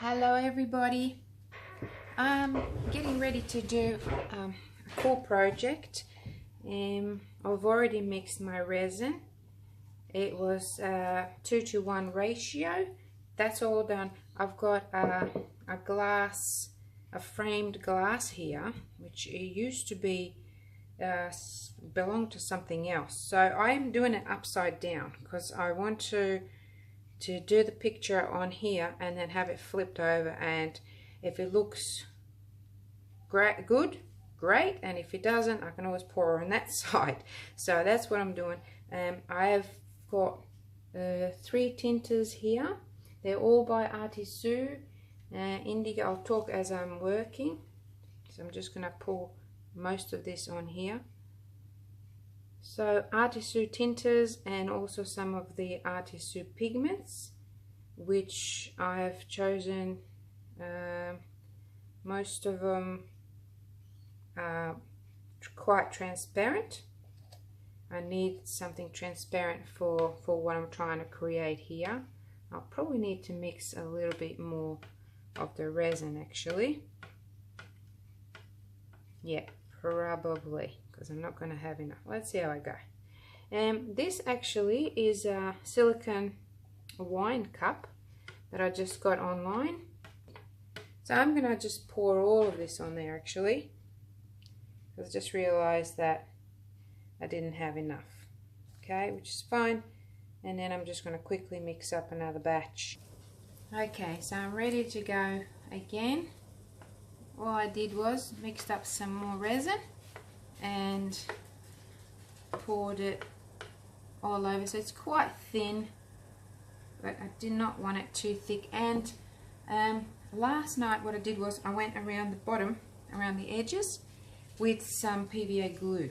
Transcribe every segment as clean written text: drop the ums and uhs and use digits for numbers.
Hello everybody. I'm getting ready to do a cool project. I've already mixed my resin. It was 2:1 ratio. That's all done. I've got a framed glass here, which used to be belonged to something else. So I'm doing it upside down because I want to do the picture on here and then have it flipped over, and if it looks great, and if it doesn't, I can always pour on that side. So that's what I'm doing. I have got 3 tinters here. They're all by Artisu Indigo. I'll talk as I'm working, so I'm just going to pour most of this on here. So Artisu tinters and also some of the Artisu pigments, which I have chosen. Most of them are quite transparent. I need something transparent for what I'm trying to create here. I'll probably need to mix a little bit more of the resin actually. Yeah, probably, because I'm not going to have enough. Let's see how I go. This actually is a silicone wine cup that I just got online. So I'm going to just pour all of this on there actually, because I just realized that I didn't have enough. Okay, which is fine. And then I'm just going to quickly mix up another batch. Okay, so I'm ready to go again. All I did was mixed up some more resin and poured it all over. So it's quite thin, but I did not want it too thick. And last night what I did was I went around the bottom, around the edges, with some PVA glue,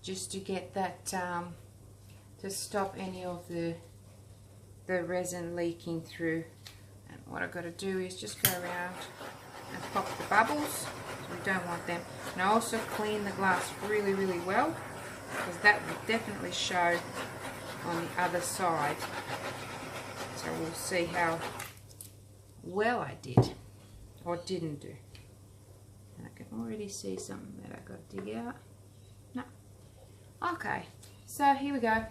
just to get that, to stop any of the resin leaking through. And what I've got to do is just go around and pop the bubbles, so we don't want them. And I also clean the glass really well, because that will definitely show on the other side. So we'll see how well I did or didn't do. And I can already see something that I've got to dig out. No. Okay, so here we go.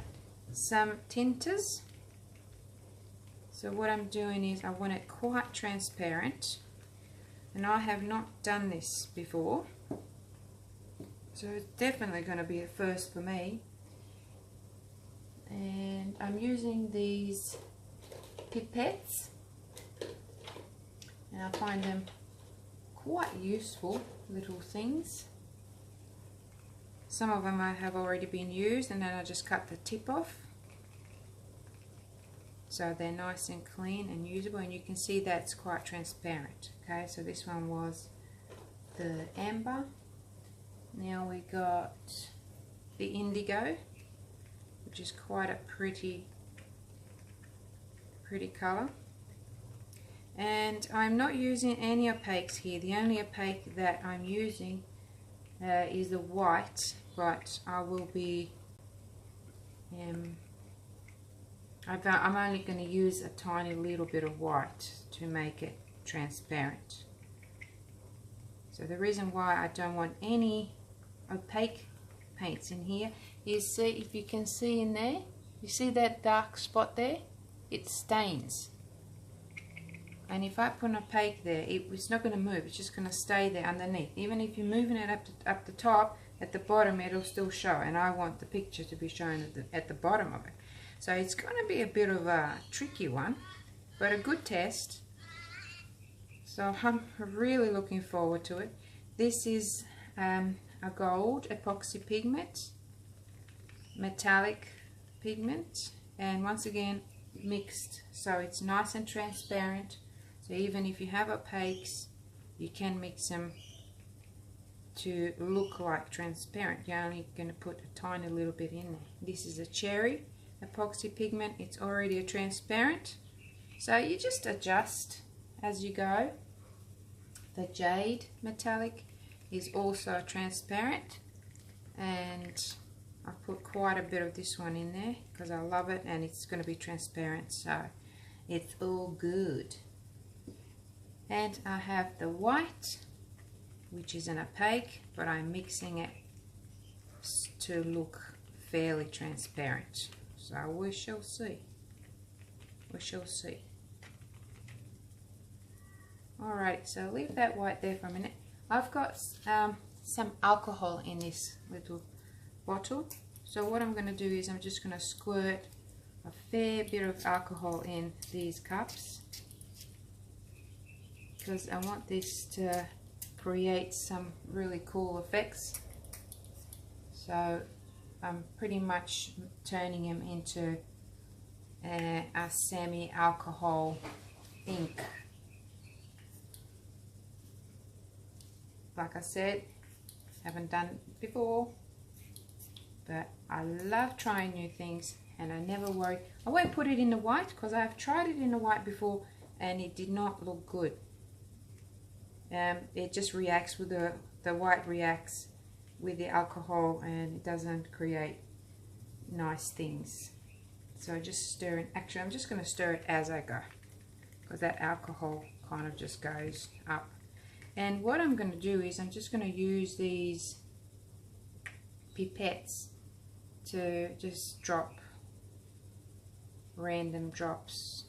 Some tinters. So what I'm doing is I want it quite transparent. And I have not done this before, so it's definitely going to be a first for me. And I'm using these pipettes, and I find them quite useful little things. Some of them have already been used, and then I just cut the tip off, so they're nice and clean and usable, and you can see that's quite transparent. Okay, so this one was the amber. Now we got the indigo, which is quite a pretty colour. And I'm not using any opaques here. The only opaque that I'm using is the white, but I will be I'm only going to use a tiny little bit of white to make it transparent. So the reason why I don't want any opaque paints in here is, see if you can see in there, you see that dark spot there? It stains. And if I put an opaque there, it's not going to move, it's just going to stay there underneath. Even if you're moving it up the top, at the bottom it'll still show, and I want the picture to be shown at the bottom of it. So it's going to be a bit of a tricky one, but a good test. So I'm really looking forward to it. This is a gold epoxy pigment, metallic pigment, and once again mixed, so it's nice and transparent. So even if you have opaques, you can mix them to look like transparent. You're only going to put a tiny little bit in there. This is a cherry epoxy pigment. It's already a transparent, so you just adjust as you go. The jade metallic is also transparent, and I've put quite a bit of this one in there because I love it, and it's going to be transparent, so it's all good. And I have the white, which is an opaque, but I'm mixing it to look fairly transparent. So we shall see. We shall see. Alright, so leave that white there for a minute. I've got some alcohol in this little bottle. So what I'm going to do is I'm just going to squirt a fair bit of alcohol in these cups, because I want this to create some really cool effects. So I'm pretty much turning them into a semi-alcohol ink. Like I said, haven't done it before, but I love trying new things, and I never worry. I won't put it in the white because I've tried it in the white before and it did not look good. It just reacts with the white reacts with the alcohol, and it doesn't create nice things. So just stir it. Actually, I'm just going to stir it as I go, because that alcohol kind of just goes up. And what I'm going to do is I'm just going to use these pipettes to just drop random drops.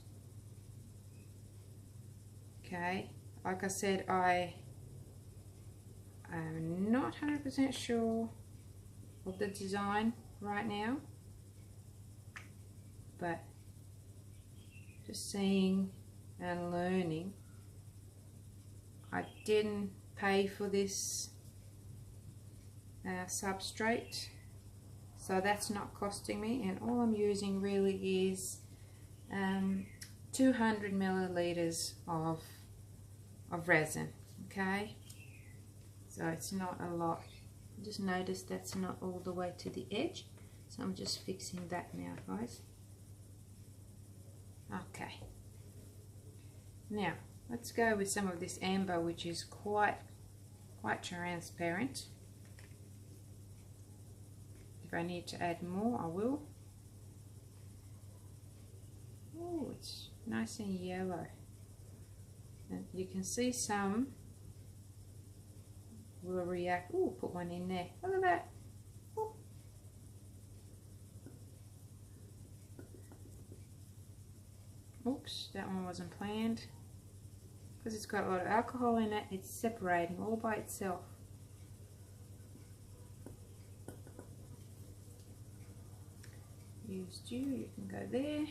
Okay, like I said, I am not 100% sure of the design right now, but just seeing and learning. I didn't pay for this substrate, so that's not costing me, and all I'm using really is 200 milliliters of resin. Okay, so it's not a lot. Just notice that's not all the way to the edge, so I'm just fixing that now, guys. Okay, now let's go with some of this amber, which is quite transparent. If I need to add more, I will. Oh, it's nice and yellow. And you can see some will react. Oh, put one in there. Look at that. Ooh. Oops, that one wasn't planned. Because it's got a lot of alcohol in it, it's separating all by itself. Used you can go there.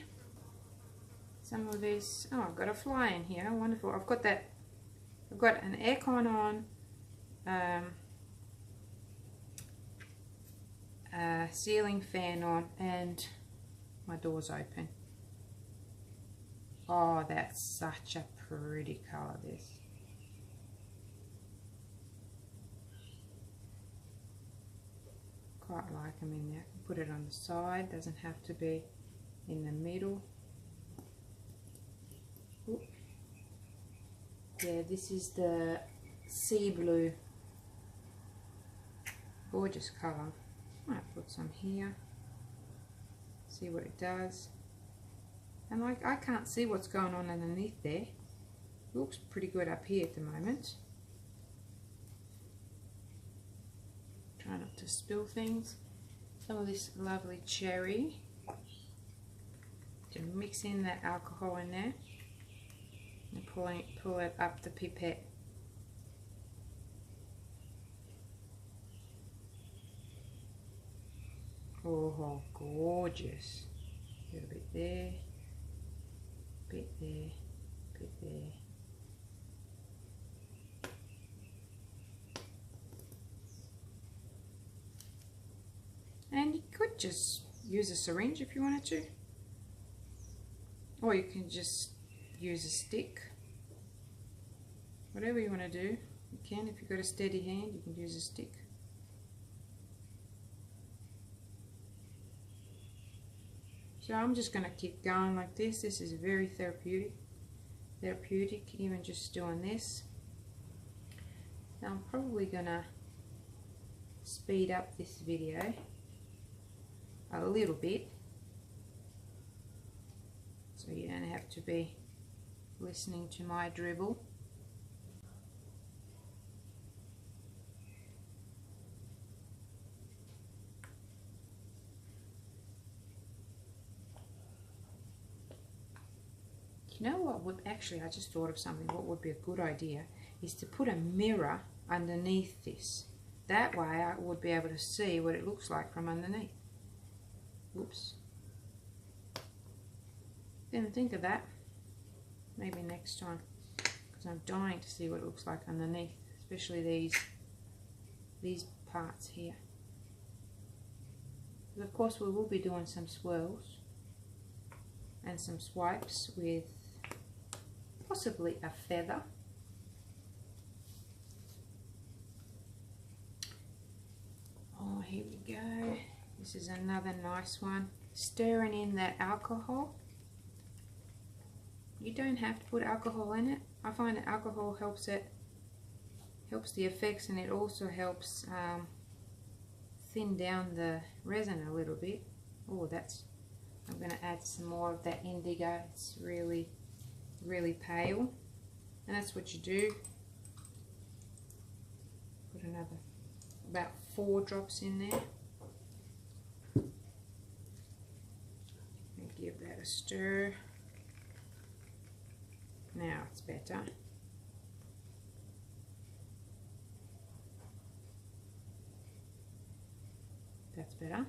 Some of this, oh, I've got a fly in here, wonderful. I've got an aircon on, a ceiling fan on, and my door's open. Oh, that's such a pretty colour, this. Quite like them in there. Put it on the side, doesn't have to be in the middle. Ooh. Yeah, this is the sea blue. Gorgeous colour. Might put some here. See what it does. And like, I can't see what's going on underneath there. Looks pretty good up here at the moment. Try not to spill things. Some of this lovely cherry. To mix in that alcohol in there. And pull it up the pipette. Oh, gorgeous. A little bit there. Bit there. Bit there. And you could just use a syringe if you wanted to, or you can just use a stick. Whatever you want to do, you can. If you've got a steady hand, you can use a stick. So I'm just going to keep going like this. This is very therapeutic, even just doing this. Now I'm probably going to speed up this video a little bit, so you don't have to be listening to my dribble. You know what would, actually I just thought of something, what would be a good idea is to put a mirror underneath this. That way I would be able to see what it looks like from underneath. Oops. Didn't think of that. Maybe next time, because I'm dying to see what it looks like underneath, especially these parts here. But of course we will be doing some swirls and some swipes with possibly a feather. Oh, here we go. This is another nice one. Stirring in that alcohol. You don't have to put alcohol in it. I find that alcohol helps the effects, and it also helps thin down the resin a little bit. Oh, I'm going to add some more of that indigo. It's really, really pale, and that's what you do. Put about 4 drops in there. And give that a stir. Now it's better. That's better.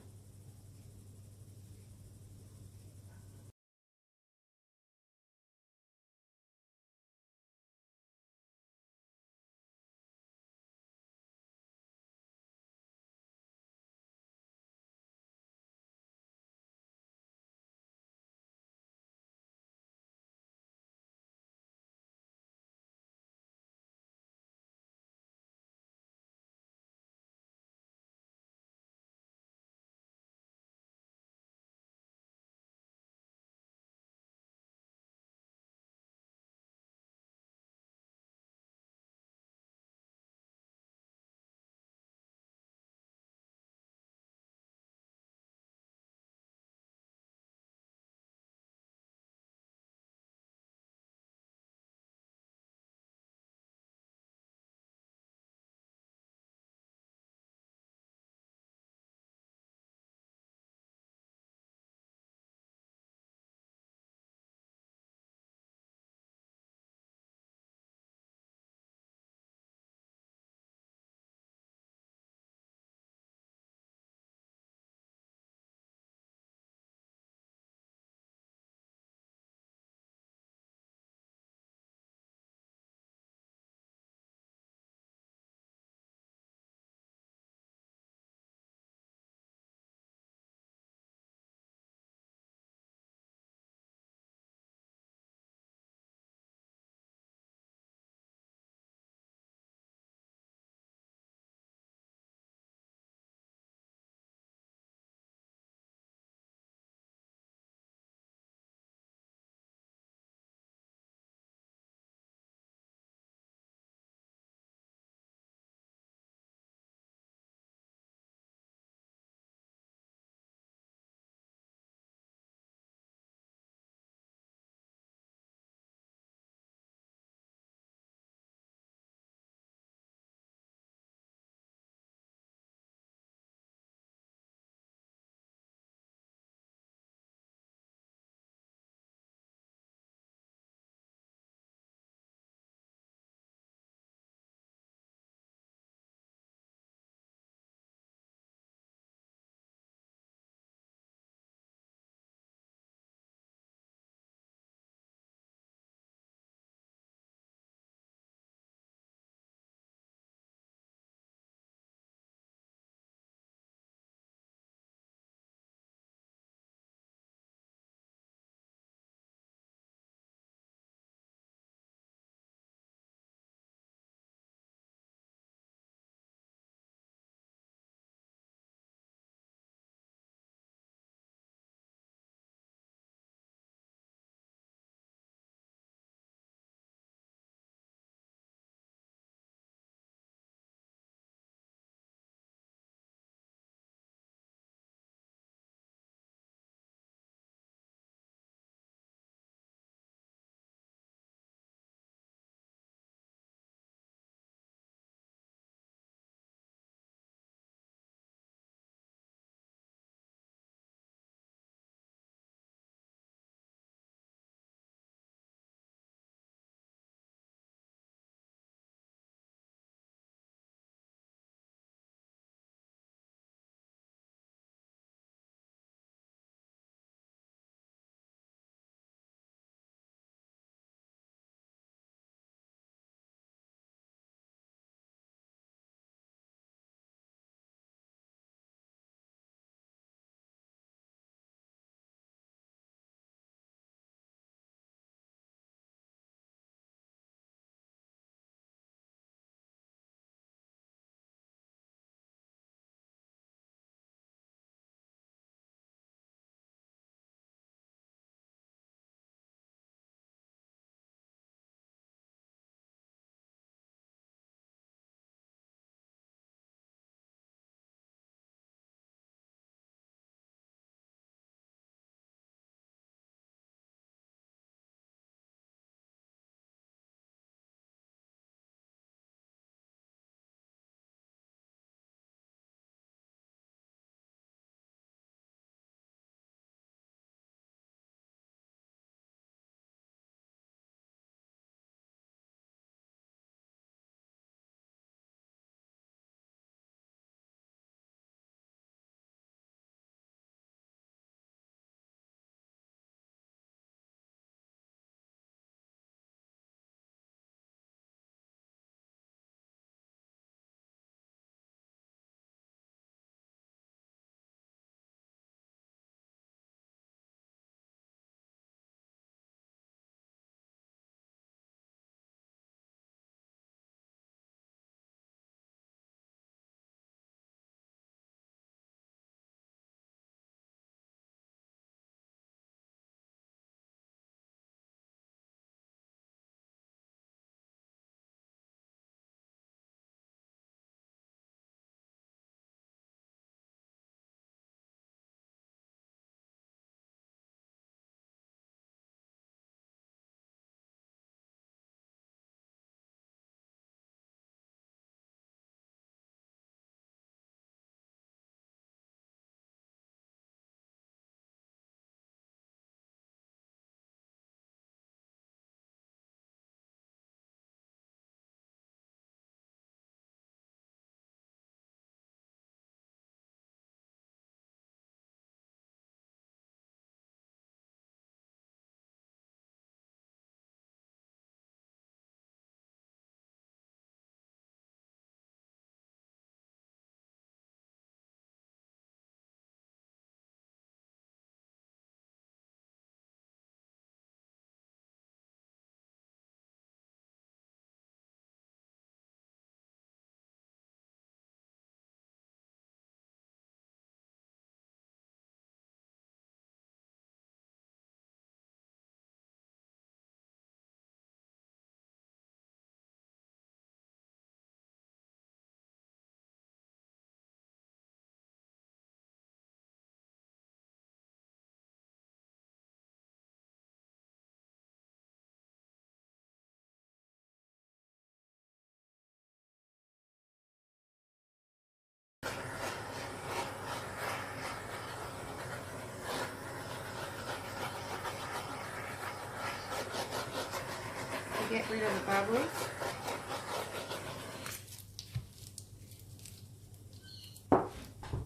get rid of the bubbles.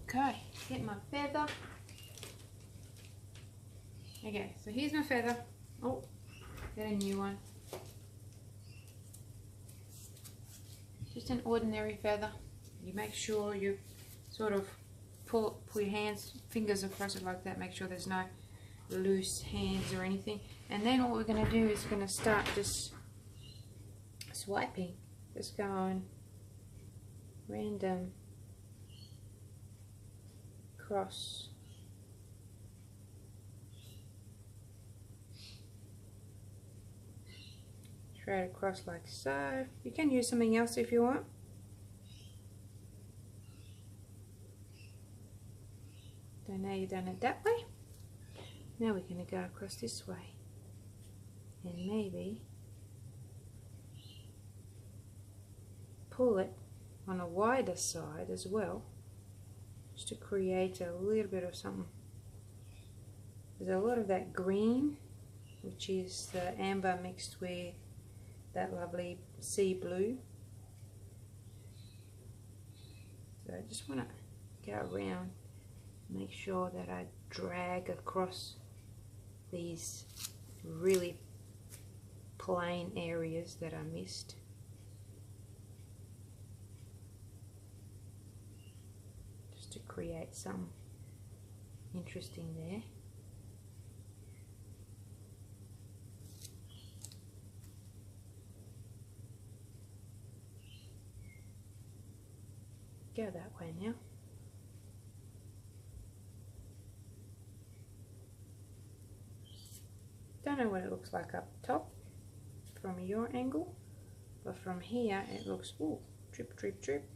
Okay, get my feather. Okay, so here's my feather. Oh, get a new one. Just an ordinary feather. You make sure you sort of pull your fingers across it like that. Make sure there's no loose hands or anything. And then what we're going to do is going to start just swiping. Just going random cross. Straight across like so. You can use something else if you want. So now you've done it that way. Now we're going to go across this way. And maybe pull it on a wider side as well. Just to create a little bit of something. There's a lot of that green, which is the amber mixed with that lovely sea blue. So I just want to go around, make sure that I drag across these really plain areas that I missed. Just to create some interesting there. Go that way now. Don't know what it looks like up top from your angle, but from here it looks, ooh, drip, drip, drip.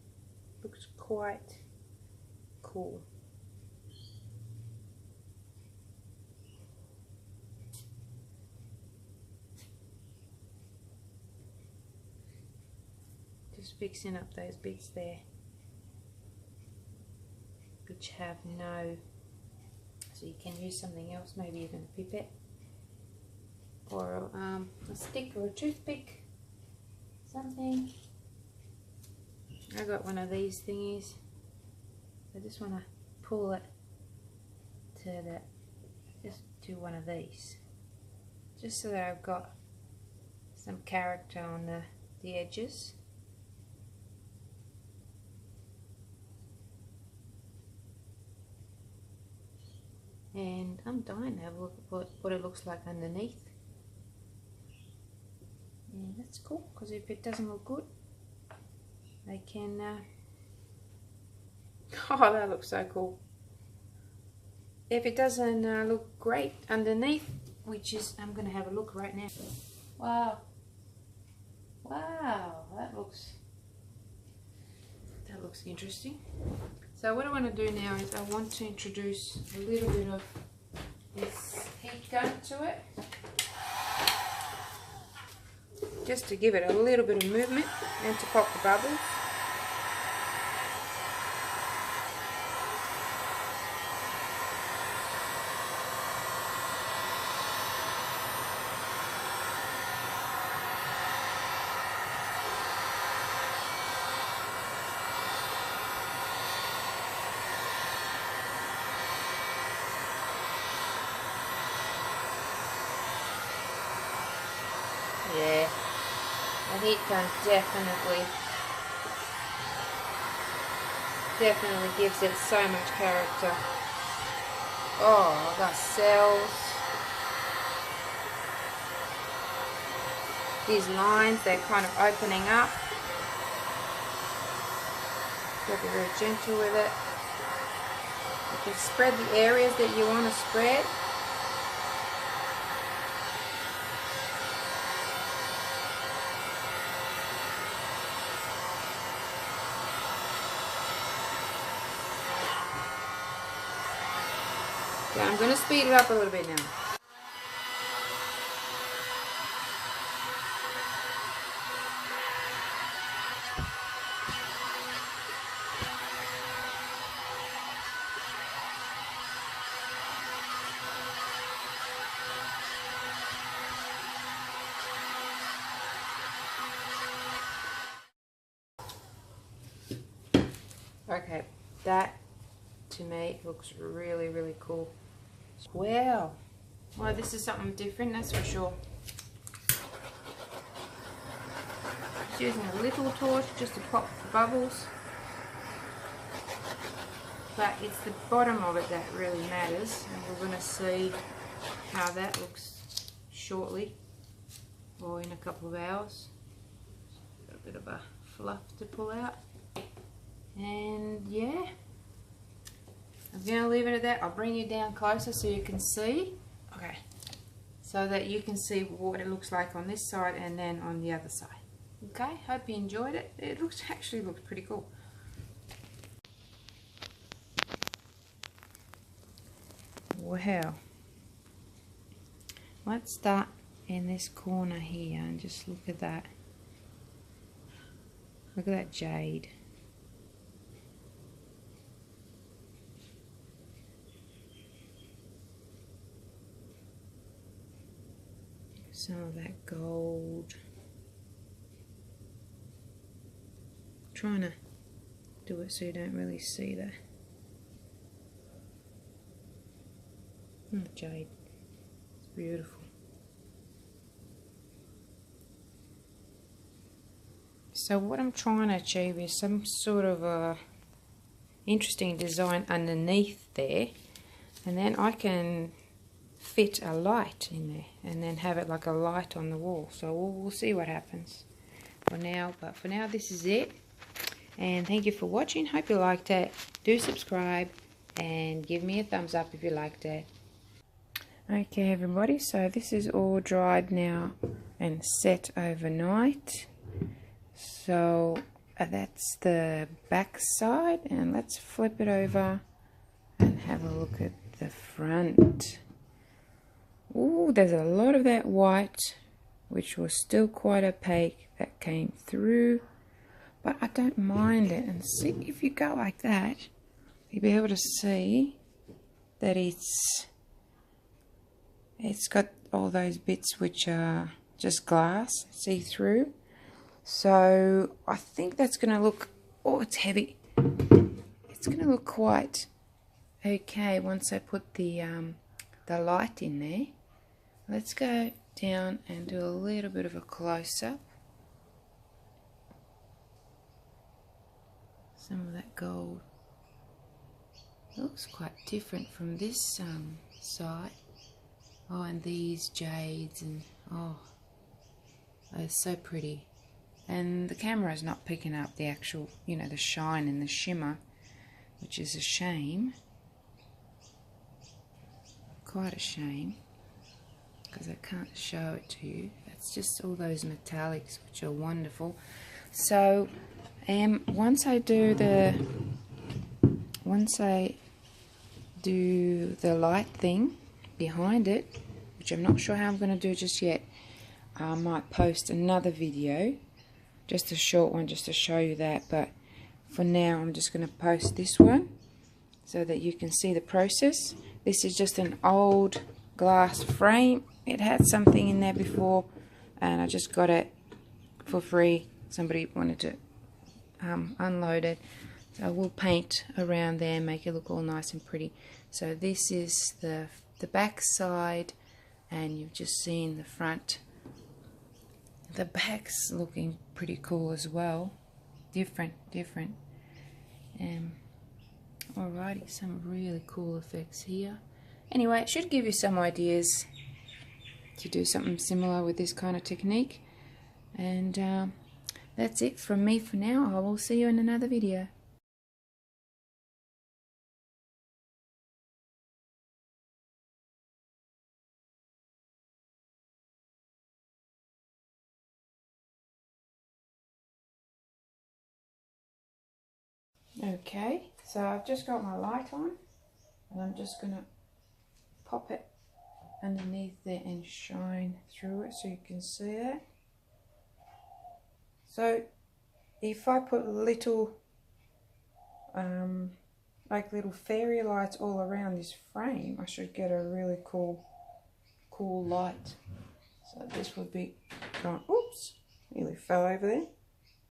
Looks quite cool. Just fixing up those bits there, which have no, so you can use something else, maybe even a pipette or a stick or a toothpick, something. I got one of these thingies. I just want to pull it to the, just to one of these, just so that I've got some character on the edges. And I'm dying to have a look at what it looks like underneath. And that's cool, because if it doesn't look good, I can, oh, that looks so cool. If it doesn't look great underneath, which is, I'm going to have a look right now. Wow. Wow, that looks interesting. So what I want to do now is I want to introduce a little bit of this heat gun to it, just to give it a little bit of movement and to pop the bubbles. Yeah, the heat gun definitely gives it so much character. Oh, I've got cells. These lines, they're kind of opening up. Got to be very gentle with it. You can spread the areas that you want to spread. Okay, I'm going to speed it up a little bit now. Okay, that to me looks really, really cool. Wow. Well, this is something different, that's for sure. Just using a little torch just to pop the bubbles. But it's the bottom of it that really matters, and we're going to see how that looks shortly, or in a couple of hours. Got a bit of a fluff to pull out, and yeah, I'm going to leave it at that. I'll bring you down closer so you can see. Okay, so that you can see what it looks like on this side and then on the other side. Okay, hope you enjoyed it. It actually looks pretty cool. Wow. Let's start in this corner here and just look at that. Look at that jade. Some of that gold. I'm trying to do it so you don't really see that. Jade. It's beautiful. So what I'm trying to achieve is some sort of a interesting design underneath there, and then I can fit a light in there and then have it like a light on the wall. So we'll see what happens for now, but for now this is it, and thank you for watching. Hope you liked it. Do subscribe and give me a thumbs up if you liked it. Okay everybody, so this is all dried now and set overnight. So that's the back side, and let's flip it over and have a look at the front. Ooh, there's a lot of that white, which was still quite opaque, that came through, but I don't mind it. And see, if you go like that, you'll be able to see that it's got all those bits which are just glass, see-through. So I think that's going to look, oh, it's heavy. It's going to look quite okay once I put the light in there. Let's go down and do a little bit of a close-up. Some of that gold looks quite different from this side. Oh, and these jades, and oh, they're so pretty. And the camera is not picking up the actual, you know, the shine and the shimmer, which is a shame. Quite a shame, because I can't show it to you. It's just all those metallics, which are wonderful. So, once I do the light thing behind it, which I'm not sure how I'm going to do just yet, I might post another video, just a short one, just to show you that. But for now I'm just going to post this one so that you can see the process. This is just an old glass frame. It had something in there before, and I just got it for free. Somebody wanted to unload it, so we'll paint around there, make it look all nice and pretty. So this is the back side, and you've just seen the front. The back's looking pretty cool as well. Different. Alrighty, some really cool effects here. Anyway, it should give you some ideas to do something similar with this kind of technique. And that's it from me for now. I will see you in another video. Okay, so I've just got my light on, and I'm just going to pop it underneath there and shine through it so you can see that. So if I put little like little fairy lights all around this frame, I should get a really cool light. So this would be going, oops, nearly fell over there.